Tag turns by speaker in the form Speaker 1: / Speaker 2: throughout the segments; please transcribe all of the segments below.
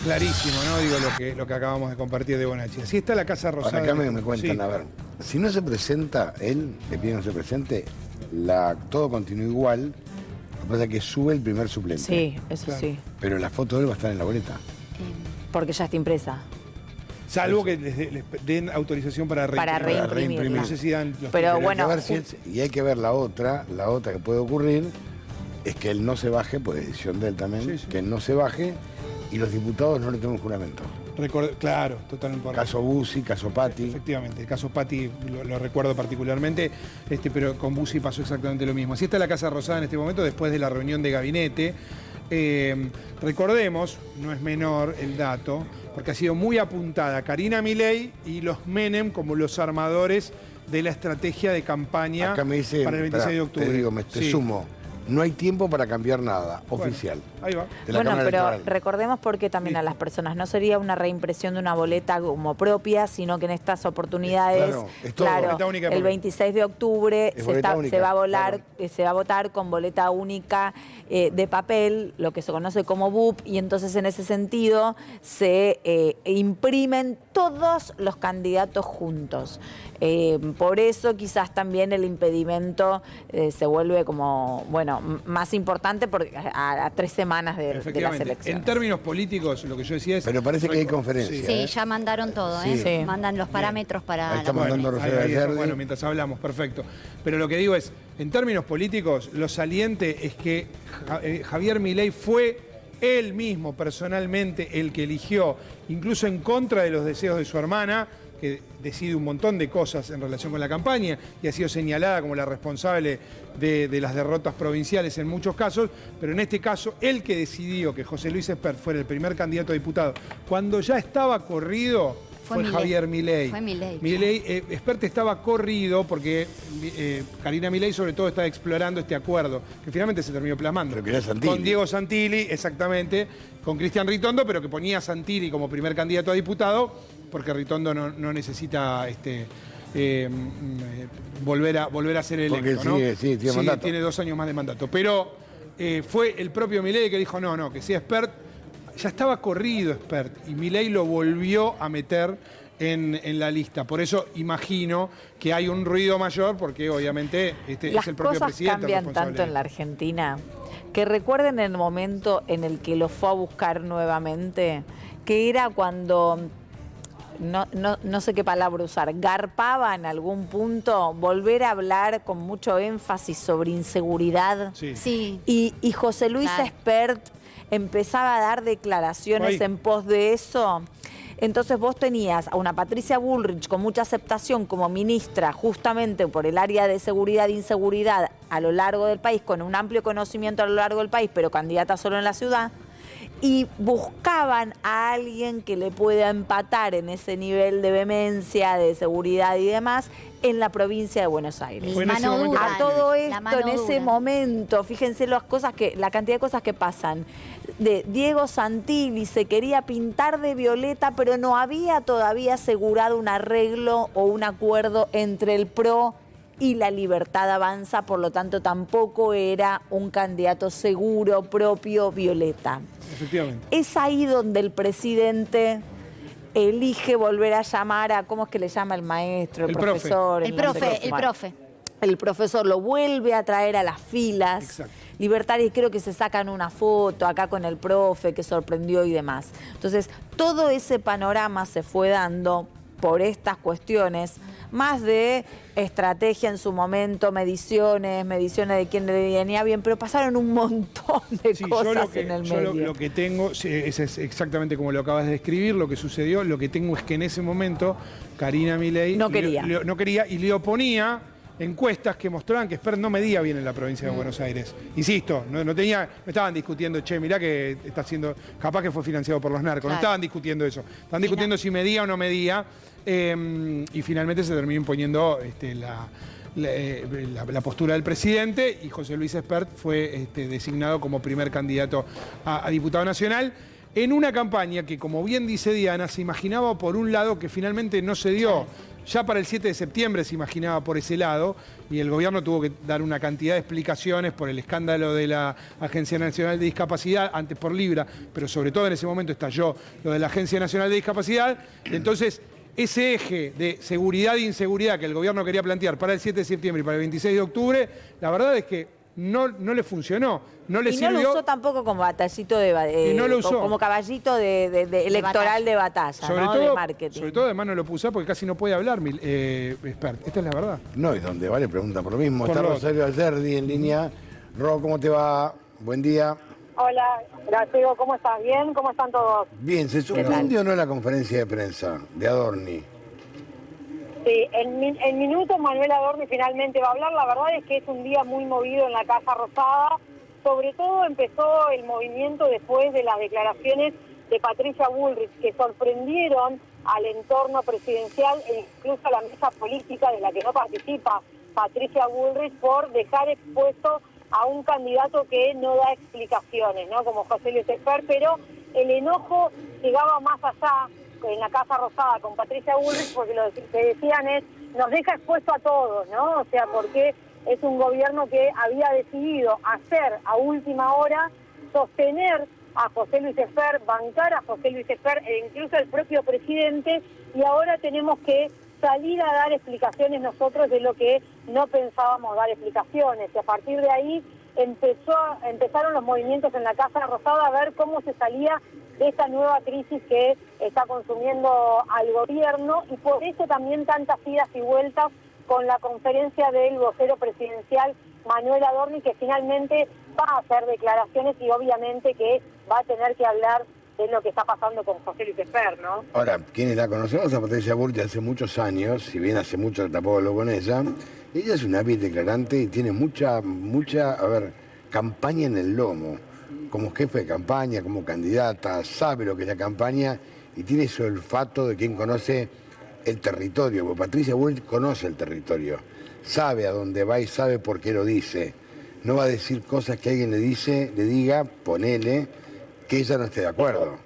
Speaker 1: Clarísimo, ¿no? Digo lo que acabamos de compartir de Bonacci. Así está la Casa Rosada.
Speaker 2: Ahora acá me cuentan,
Speaker 1: sí.
Speaker 2: a ver, si no se presenta él, le piden que no se presente, todo continúa igual, lo que pasa es que sube el primer suplente.
Speaker 3: Sí, eso
Speaker 1: Claro.
Speaker 3: sí.
Speaker 2: Pero la foto de él va a estar en la boleta.
Speaker 3: Porque ya está impresa.
Speaker 1: Salvo que les den autorización para
Speaker 3: Para reimprimirla.
Speaker 1: No sé si dan los
Speaker 3: Pero
Speaker 2: Hay
Speaker 3: bueno,
Speaker 2: que ver y hay que ver la otra que puede ocurrir, es que él no se baje, por decisión de él también,
Speaker 1: Sí, sí.
Speaker 2: que él no se baje y los diputados no le tengan juramento.
Speaker 1: Claro, totalmente.
Speaker 2: Caso Bussi, caso Patti.
Speaker 1: Efectivamente, el caso Patti lo recuerdo particularmente, pero con Bussi pasó exactamente lo mismo. Así está la Casa Rosada en este momento, después de la reunión de gabinete. Recordemos, no es menor el dato, porque ha sido muy apuntada Karina Milei y los Menem como los armadores de la estrategia de campaña
Speaker 2: Acá me dice,
Speaker 1: para el 26 de octubre.
Speaker 2: te digo, te
Speaker 1: Sí.
Speaker 2: sumo, no hay tiempo para cambiar nada, oficial.
Speaker 1: Ahí va.
Speaker 2: De la
Speaker 3: bueno,
Speaker 2: Cámara
Speaker 3: pero
Speaker 2: Electoral.
Speaker 3: recordemos porque también a las personas no sería una reimpresión de una boleta como propia, sino que en estas oportunidades,
Speaker 2: Claro, es todo.
Speaker 1: Boleta única
Speaker 3: el
Speaker 1: propia.
Speaker 3: 26 de octubre
Speaker 2: Es boleta única,
Speaker 3: se va a
Speaker 2: claro.
Speaker 3: se va a votar con boleta única de papel, lo que se conoce como BUP, y entonces en ese sentido se imprimen todos los candidatos juntos. Por eso quizás también el impedimento se vuelve como, bueno, más importante porque a 3 semanas de las
Speaker 1: Efectivamente.
Speaker 3: elecciones.
Speaker 1: En términos políticos, lo que yo decía es...
Speaker 2: Pero parece que hay conferencia.
Speaker 4: Sí, ya mandaron todo, ¿eh?
Speaker 3: Sí.
Speaker 4: Mandan los parámetros para
Speaker 2: Ahí
Speaker 4: la
Speaker 2: estamos
Speaker 4: boleta.
Speaker 2: mandando Rosario Gallardi.
Speaker 1: Bueno, mientras hablamos, perfecto. Pero lo que digo es, en términos políticos, lo saliente es que Javier Milei fue él mismo personalmente el que eligió, incluso en contra de los deseos de su hermana, que decide un montón de cosas en relación con la campaña y ha sido señalada como la responsable de las derrotas provinciales en muchos casos, pero en este caso, el que decidió que José Luis Espert fuera el primer candidato a diputado, cuando ya estaba corrido, fue
Speaker 4: Milei.
Speaker 1: Javier Milei.
Speaker 4: Fue Milei.
Speaker 1: Espert estaba corrido porque Karina Milei sobre todo estaba explorando este acuerdo, que finalmente se terminó plasmando.
Speaker 2: Pero que era Santilli.
Speaker 1: Con Diego Santilli, exactamente, con Cristian Ritondo, pero que ponía a Santilli como primer candidato a diputado, porque Ritondo no necesita volver a ser electo.
Speaker 2: Porque
Speaker 1: ¿no?
Speaker 2: tiene mandato.
Speaker 1: Tiene 2 años más de mandato. Pero fue el propio Milei que dijo, no, que sea Espert. Ya estaba corrido Espert y Milei lo volvió a meter en la lista. Por eso imagino que hay un ruido mayor, porque obviamente es el propio presidente.
Speaker 3: Las cosas cambian tanto en la Argentina que recuerden el momento en el que lo fue a buscar nuevamente, que era cuando, no sé qué palabra usar, garpaba en algún punto volver a hablar con mucho énfasis sobre inseguridad.
Speaker 1: Sí.
Speaker 4: Sí.
Speaker 3: Y José Luis
Speaker 4: Claro.
Speaker 3: Espert empezaba a dar declaraciones
Speaker 1: Ahí.
Speaker 3: en pos de eso. Entonces vos tenías a una Patricia Bullrich con mucha aceptación como ministra justamente por el área de seguridad e inseguridad a lo largo del país, con un amplio conocimiento a lo largo del país, pero candidata solo en la ciudad, y buscaban a alguien que le pueda empatar en ese nivel de vehemencia, de seguridad y demás, en la provincia de Buenos Aires.
Speaker 1: Fue en ese
Speaker 4: Mano
Speaker 1: momento
Speaker 4: dura.
Speaker 3: A todo
Speaker 4: La
Speaker 3: esto,
Speaker 4: mano
Speaker 3: en ese
Speaker 4: dura.
Speaker 3: momento, fíjense la cantidad de cosas que pasan. De Diego Santilli se quería pintar de violeta, pero no había todavía asegurado un arreglo o un acuerdo entre el PRO y la Libertad Avanza, por lo tanto tampoco era un candidato seguro, propio, Violeta.
Speaker 1: Efectivamente.
Speaker 3: Es ahí donde el presidente elige volver a llamar a, ¿cómo es que le llama el maestro, el
Speaker 1: profe.
Speaker 3: profesor?
Speaker 4: El
Speaker 3: no sé
Speaker 4: profe,
Speaker 3: qué?
Speaker 4: el
Speaker 3: Bueno,
Speaker 4: profe.
Speaker 3: el profesor lo vuelve a traer a las filas.
Speaker 1: Exacto.
Speaker 3: Libertarios, creo que se sacan una foto acá con el profe que sorprendió y demás. Entonces, todo ese panorama se fue dando por estas cuestiones, más de estrategia en su momento, mediciones de quién le venía bien, pero pasaron un montón de
Speaker 1: Sí,
Speaker 3: cosas en el medio.
Speaker 1: lo que tengo, sí, es exactamente como lo acabas de describir, lo que sucedió, lo que tengo es que en ese momento Karina Milei
Speaker 3: No quería.
Speaker 1: no quería y le oponía encuestas que mostraban que Espert no medía bien en la provincia de Buenos Aires. Insisto, no estaban discutiendo, che, mirá que está haciendo, capaz que fue financiado por los narcos, no
Speaker 4: Claro.
Speaker 1: estaban discutiendo eso, estaban discutiendo si medía o no medía, y finalmente se terminó imponiendo la postura del presidente y José Luis Espert fue designado como primer candidato a diputado nacional en una campaña que, como bien dice Diana, se imaginaba por un lado que finalmente no se dio. Ya para el 7 de septiembre se imaginaba por ese lado y el gobierno tuvo que dar una cantidad de explicaciones por el escándalo de la Agencia Nacional de Discapacidad, antes por Libra, pero sobre todo en ese momento estalló lo de la Agencia Nacional de Discapacidad. Entonces, ese eje de seguridad e inseguridad que el gobierno quería plantear para el 7 de septiembre y para el 26 de octubre, la verdad es que no le funcionó, no le sirvió.
Speaker 3: No lo usó tampoco como batallito de
Speaker 1: Y no lo usó.
Speaker 3: como caballito de electoral de batalla,
Speaker 1: Sobre
Speaker 3: ¿no?
Speaker 1: todo,
Speaker 3: de marketing.
Speaker 1: sobre todo además no lo puso porque casi no puede hablar, Espert. Esta es la verdad.
Speaker 2: No, y donde vale pregunta por lo mismo.
Speaker 1: Por
Speaker 2: Está
Speaker 1: Ro.
Speaker 2: Rosario Alcerdi en línea. Ro, ¿cómo te va? Buen día.
Speaker 5: Hola, gracias. ¿Cómo estás? ¿Bien? ¿Cómo están todos?
Speaker 2: Bien, ¿se suspendió o no la conferencia de prensa de Adorni?
Speaker 5: Sí, en minutos Manuel Adorni finalmente va a hablar. La verdad es que es un día muy movido en la Casa Rosada. Sobre todo empezó el movimiento después de las declaraciones de Patricia Bullrich, que sorprendieron al entorno presidencial e incluso a la mesa política de la que no participa Patricia Bullrich por dejar expuesto a un candidato que no da explicaciones, ¿no? Como José Luis Espert, pero el enojo llegaba más allá en la Casa Rosada con Patricia Bullrich, porque lo que decían es, nos deja expuesto a todos, ¿no? O sea, porque es un gobierno que había decidido hacer a última hora, sostener a José Luis Espert, bancar a José Luis Espert e incluso el propio presidente, y ahora tenemos que salir a dar explicaciones nosotros de lo que no pensábamos dar explicaciones. Y a partir de ahí empezaron los movimientos en la Casa Rosada a ver cómo se salía de esta nueva crisis que está consumiendo al gobierno, y por eso también tantas idas y vueltas con la conferencia del vocero presidencial Manuel Adorni, que finalmente va a hacer declaraciones y obviamente que va a tener que hablar de lo que está pasando con José Luis Espert, ¿no?
Speaker 2: Ahora, quienes la conocemos a Patricia Bullrich hace muchos años, si bien hace mucho que tampoco hablo con ella es una hábil declarante y tiene mucha, campaña en el lomo. Como jefe de campaña, como candidata, sabe lo que es la campaña y tiene ese olfato de quien conoce el territorio, porque Patricia Bullrich conoce el territorio, sabe a dónde va y sabe por qué lo dice. No va a decir cosas que alguien le diga, ponele, que ella no esté de acuerdo.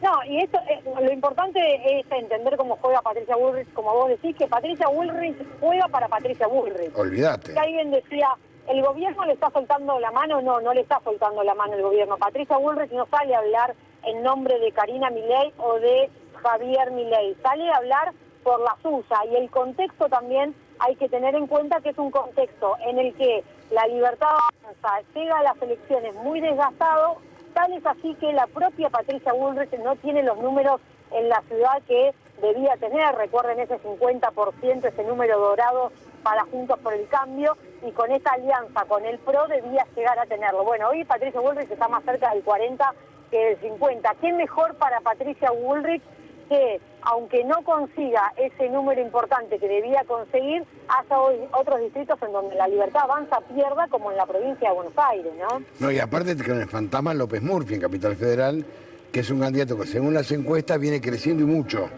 Speaker 5: No, y esto, lo importante es entender cómo juega Patricia Bullrich, como vos decís, que Patricia Bullrich juega para Patricia Bullrich.
Speaker 2: Olvídate.
Speaker 5: Que alguien decía, ¿el gobierno le está soltando la mano? No le está soltando la mano el gobierno. Patricia Bullrich no sale a hablar en nombre de Karina Milei o de Javier Milei, sale a hablar por la suya, y el contexto también hay que tener en cuenta que es un contexto en el que la Libertad Avanza llega a las elecciones muy desgastado. Tal es así que la propia Patricia Bullrich no tiene los números en la ciudad que debía tener. Recuerden ese 50%, ese número dorado para Juntos por el Cambio, y con esta alianza con el PRO debía llegar a tenerlo. Bueno, hoy Patricia Bullrich está más cerca del 40 que del 50. ¿Qué mejor para Patricia Bullrich que, aunque no consiga ese número importante que debía conseguir, haya hoy otros distritos en donde la Libertad Avanza pierda, como en la provincia de Buenos Aires, ¿no?
Speaker 2: No, y aparte con el fantasma López Murphy en Capital Federal, que es un candidato que según las encuestas viene creciendo y mucho.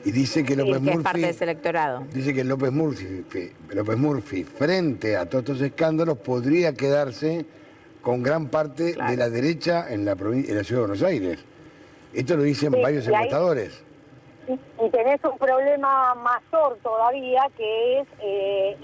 Speaker 2: Y dice que López
Speaker 3: que es
Speaker 2: Murphy,
Speaker 3: parte de ese electorado.
Speaker 2: dice que López Murphy, frente a todos estos escándalos, podría quedarse con gran parte de la derecha en la ciudad de Buenos Aires. Esto lo dicen varios encuestadores.
Speaker 5: Y tenés un problema mayor todavía, que es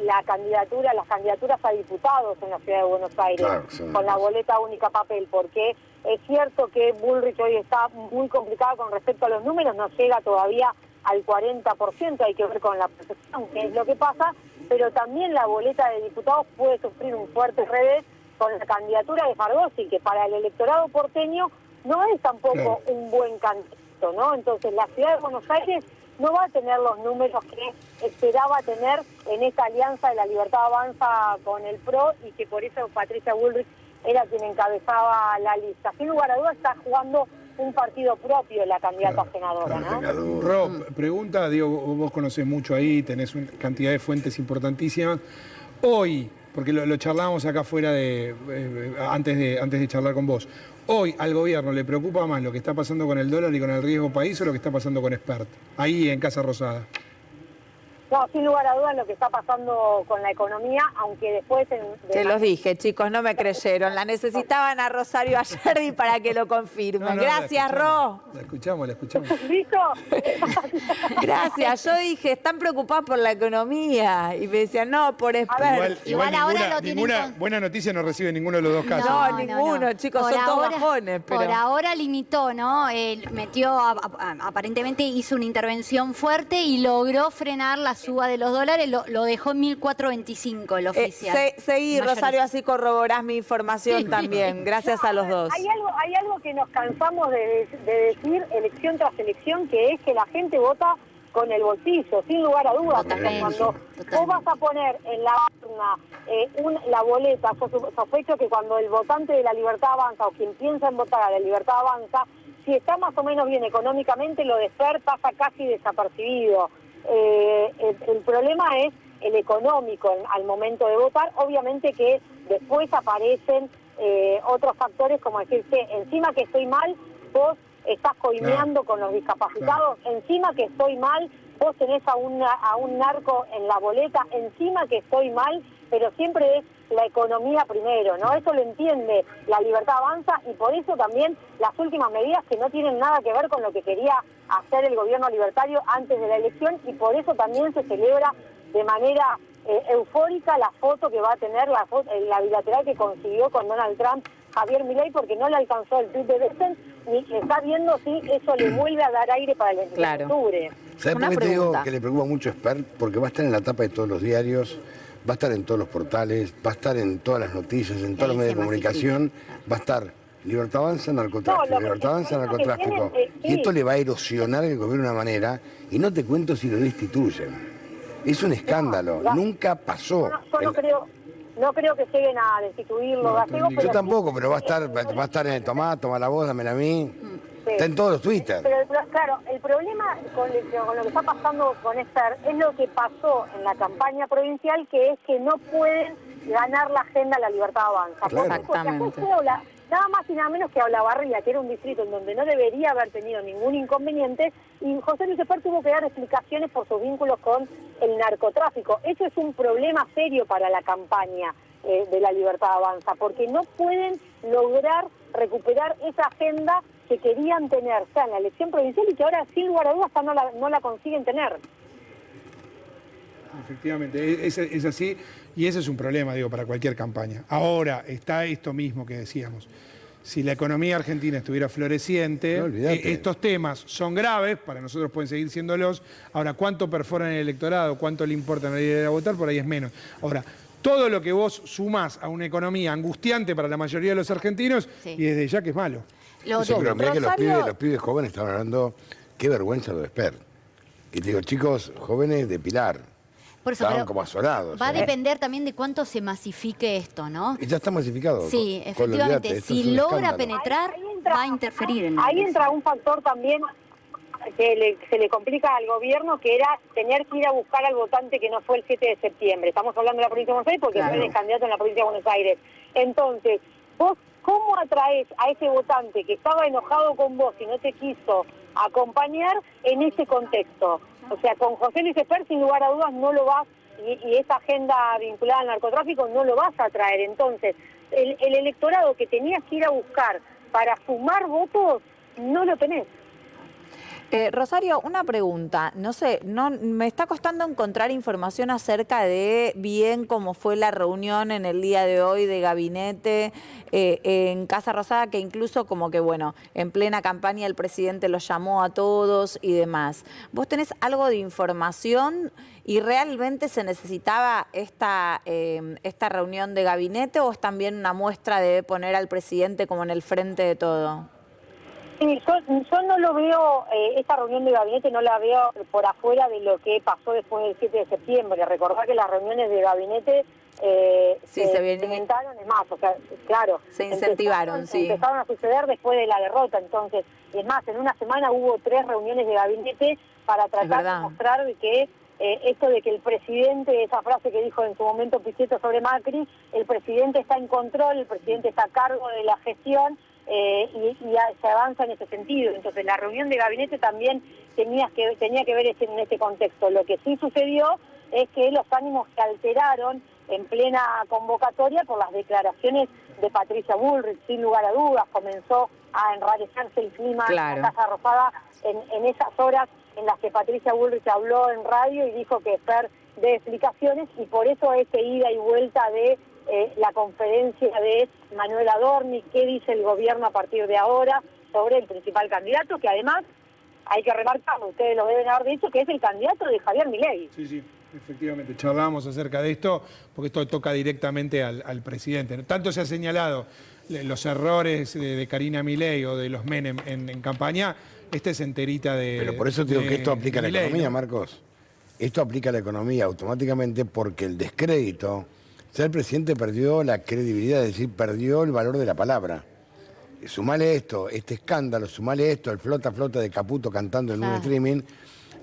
Speaker 5: las candidaturas a diputados en la ciudad de Buenos Aires,
Speaker 2: Claro,
Speaker 5: con la boleta única papel, porque es cierto que Bullrich hoy está muy complicada con respecto a los números, no llega todavía al 40%, hay que ver con la percepción qué es lo que pasa, pero también la boleta de diputados puede sufrir un fuerte revés con la candidatura de Fargosi, que para el electorado porteño no es tampoco un buen candidato, ¿no? Entonces la ciudad de Buenos Aires no va a tener los números que esperaba tener en esta alianza de la Libertad Avanza con el PRO, y que por eso Patricia Bullrich era quien encabezaba la lista. Sin lugar a dudas está jugando un partido propio la candidata a senadora, ¿no?
Speaker 1: Rob, pregunta, digo, vos conocés mucho ahí, tenés una cantidad de fuentes importantísimas. Hoy, porque lo charlábamos acá afuera antes de charlar con vos, hoy al gobierno le preocupa más lo que está pasando con el dólar y con el riesgo país o lo que está pasando con Espert, ahí en Casa Rosada.
Speaker 5: No, sin lugar a dudas lo que está pasando con la economía, aunque después...
Speaker 3: Se los dije, chicos, no me creyeron. La necesitaban a Rosario Ayerdi para que lo confirmen. Gracias, Ro.
Speaker 1: La escuchamos.
Speaker 5: ¿Listo?
Speaker 3: Gracias. Yo dije, están preocupados por la economía. Y me decían, no, por expertos.
Speaker 4: Igual ahora lo tienen
Speaker 1: ninguna buena noticia no recibe ninguno de los dos casos.
Speaker 3: No, ninguno, chicos,
Speaker 4: Por
Speaker 3: son todos
Speaker 4: ahora-
Speaker 3: bajones. Pero...
Speaker 4: Por ahora limitó, ¿no? Él metió, aparentemente hizo una intervención fuerte y logró frenar la suba de los dólares, lo dejó en 1.425 el oficial.
Speaker 3: Seguí,
Speaker 4: Mayorista.
Speaker 3: Rosario, así corroborás mi información también. Gracias a los dos.
Speaker 5: Hay algo que nos cansamos de decir elección tras elección, que es que la gente vota con el bolsillo, sin lugar a dudas.
Speaker 4: Totalmente,
Speaker 5: Cuando
Speaker 4: totalmente.
Speaker 5: vos vas a poner en la urna la boleta, sospecho que cuando el votante de la Libertad Avanza o quien piensa en votar a la Libertad Avanza, si está más o menos bien económicamente, lo de Fer pasa casi desapercibido. El problema es el económico al momento de votar. Obviamente que después aparecen otros factores, como decirte, encima que estoy mal, vos estás coimeando con los discapacitados, encima que estoy mal, vos tenés a un narco en la boleta, encima que estoy mal, pero siempre es la economía primero, ¿no? Eso lo entiende la Libertad Avanza, y por eso también las últimas medidas que no tienen nada que ver con lo que quería hacer el gobierno libertario antes de la elección, y por eso también se celebra de manera eufórica la foto que va a tener, la bilateral que consiguió con Donald Trump Javier Milei, porque no le alcanzó el tweet de Bessent, ni está viendo si eso le vuelve a dar aire para el 23 de octubre.
Speaker 2: ¿Sabes
Speaker 3: Una
Speaker 2: por qué te digo
Speaker 3: pregunta.
Speaker 2: que le preocupa mucho Spert? Porque va a estar en la tapa de todos los diarios, va a estar en todos los portales, va a estar en todas las noticias, en todos los medios de comunicación, va a estar Libertad Avanza, narcotráfico, Libertad Avanza, narcotráfico. Y esto le va a erosionar el gobierno de una manera, y no te cuento si lo destituyen. Es un escándalo, nunca pasó.
Speaker 5: Yo no creo que lleguen a destituirlo, Gallego, pero
Speaker 2: Yo tampoco, pero va a estar en el toma la voz, dámela a mí.
Speaker 5: Sí.
Speaker 2: Está en todos los Twitter.
Speaker 5: Pero claro, el problema con lo que está pasando con Esther es lo que pasó en la campaña provincial, que es que no pueden ganar la agenda La Libertad Avanza.
Speaker 2: Claro.
Speaker 3: Exactamente.
Speaker 5: Nada más y nada menos que a Olavarría, que era un distrito en donde no debería haber tenido ningún inconveniente, y José Luis Espert tuvo que dar explicaciones por sus vínculos con el narcotráfico. Eso es un problema serio para la campaña de La Libertad Avanza, porque no pueden lograr recuperar esa agenda que querían tener ya en la elección provincial y que ahora, sin lugar a dudas, no la consiguen tener.
Speaker 1: Efectivamente, es así, y ese es un problema, digo, para cualquier campaña. Ahora está esto mismo que decíamos. Si la economía argentina estuviera floreciente,
Speaker 2: No, olvídate.
Speaker 1: estos temas son graves, para nosotros pueden seguir siéndolos. Ahora, ¿cuánto perforan el electorado? ¿Cuánto le importa no ir a votar? Por ahí es menos. Ahora, todo lo que vos sumás a una economía angustiante para la mayoría de los argentinos,
Speaker 4: Sí.
Speaker 1: y desde ya que es malo.
Speaker 4: Lo
Speaker 2: Sí,
Speaker 4: otro-
Speaker 2: pero mirá que
Speaker 3: Rosario-
Speaker 2: los pibes jóvenes estaban hablando, qué vergüenza lo de Spert. Y te digo, chicos jóvenes de Pilar,
Speaker 4: Por eso,
Speaker 2: estaban
Speaker 4: pero
Speaker 2: como azorados.
Speaker 4: va a
Speaker 2: ¿eh?
Speaker 4: depender también de cuánto se masifique esto, ¿no?
Speaker 2: Y ya está masificado.
Speaker 4: Sí,
Speaker 2: Con-
Speaker 4: efectivamente.
Speaker 2: olvídate, esto es
Speaker 4: Si
Speaker 2: un
Speaker 4: logra
Speaker 2: escándalo.
Speaker 4: penetrar,
Speaker 5: Ahí entra-
Speaker 4: va a interferir en
Speaker 5: Ahí
Speaker 4: eso.
Speaker 5: entra un factor también que se le complica al gobierno, que era tener que ir a buscar al votante que no fue el 7 de septiembre. Estamos hablando de la provincia de Buenos Aires porque
Speaker 3: Claro.
Speaker 5: fue el candidato en la provincia de Buenos Aires. Entonces, vos, ¿cómo atraes a ese votante que estaba enojado con vos y no te quiso acompañar en ese contexto? O sea, con José Luis Espert, sin lugar a dudas, no lo vas, y esa agenda vinculada al narcotráfico no lo vas a atraer. Entonces, el electorado que tenías que ir a buscar para sumar votos, no lo tenés.
Speaker 3: Rosario, una pregunta. No sé, me está costando encontrar información acerca de bien cómo fue la reunión en el día de hoy de gabinete en Casa Rosada, que incluso como que, bueno, en plena campaña el presidente los llamó a todos y demás. ¿Vos tenés algo de información y realmente se necesitaba esta reunión de gabinete o es también una muestra de poner al presidente como en el frente de todo?
Speaker 5: Sí, yo no lo veo, esta reunión de gabinete no la veo por afuera de lo que pasó después del 7 de septiembre. Recordar que las reuniones de gabinete
Speaker 3: Sí, se
Speaker 5: incrementaron, es más, o sea, claro.
Speaker 3: Se incentivaron, sí.
Speaker 5: Empezaron a suceder después de la derrota, entonces, es más, en una semana hubo 3 reuniones de gabinete para tratar de mostrar de que esto de que el presidente, esa frase que dijo en su momento Pichetto sobre Macri, el presidente está en control, el presidente está a cargo de la gestión, se avanza en ese sentido. Entonces la reunión de gabinete también tenía que ver en este contexto. Lo que sí sucedió es que los ánimos se alteraron en plena convocatoria por las declaraciones de Patricia Bullrich, sin lugar a dudas. Comenzó a enrarecerse el clima en la Casa Rosada en esas horas en las que Patricia Bullrich habló en radio y dijo que Fer de explicaciones, y por eso esta ida y vuelta de la conferencia de Manuel Adorni, qué dice el gobierno a partir de ahora sobre el principal candidato, que además hay que remarcarlo, ustedes lo deben haber dicho, que es el candidato de Javier Milei.
Speaker 1: Sí, efectivamente, charlábamos acerca de esto, porque esto toca directamente al presidente. Tanto se ha señalado los errores de Karina Milei o de los Menem en campaña, esta es enterita de...
Speaker 2: Pero por eso te digo que esto aplica a la
Speaker 1: Milei,
Speaker 2: economía,
Speaker 1: ¿no?
Speaker 2: Marcos. Esto aplica a la economía automáticamente porque el descrédito, o sea, el presidente perdió la credibilidad, es decir, perdió el valor de la palabra. Sumale esto, este escándalo, sumale esto, el flota de Caputo cantando en un streaming,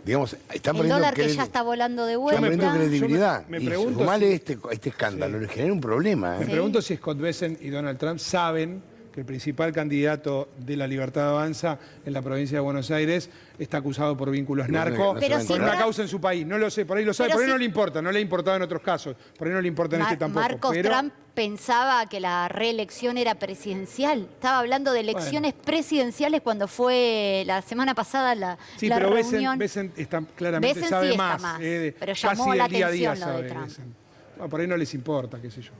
Speaker 2: digamos, está
Speaker 4: El
Speaker 2: perdiendo
Speaker 4: dólar que ya está volando de vuelta.
Speaker 2: Está perdiendo credibilidad.
Speaker 1: me
Speaker 2: y
Speaker 1: pregunto
Speaker 2: sumale
Speaker 1: si-
Speaker 2: este escándalo, le genera un problema.
Speaker 1: Me pregunto si Scott Bessent y Donald Trump saben que el principal candidato de la Libertad Avanza en la provincia de Buenos Aires está acusado por vínculos narco
Speaker 2: Pero
Speaker 1: con
Speaker 2: si
Speaker 1: una
Speaker 4: Trump-
Speaker 1: causa en su país. No lo sé, por ahí lo sabe,
Speaker 4: Pero
Speaker 1: por ahí
Speaker 4: si-
Speaker 1: no le importa, no le ha importado en otros casos, por ahí no le importa en este tampoco.
Speaker 4: Marcos,
Speaker 1: pero...
Speaker 4: Trump pensaba que la reelección era presidencial. Estaba hablando de elecciones presidenciales cuando fue la semana pasada la
Speaker 1: pero
Speaker 4: reunión.
Speaker 1: Bessent está, claramente
Speaker 4: Bessent
Speaker 1: sabe
Speaker 4: sí está
Speaker 1: más.
Speaker 4: más,
Speaker 1: De
Speaker 4: pero llamó
Speaker 1: casi
Speaker 4: la
Speaker 1: del día a día
Speaker 4: atención lo de
Speaker 1: sabe
Speaker 4: Trump.
Speaker 1: Bessent. Bueno, por ahí no les importa, qué sé yo.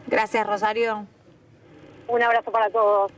Speaker 3: Gracias, Rosario.
Speaker 5: Un abrazo para todos.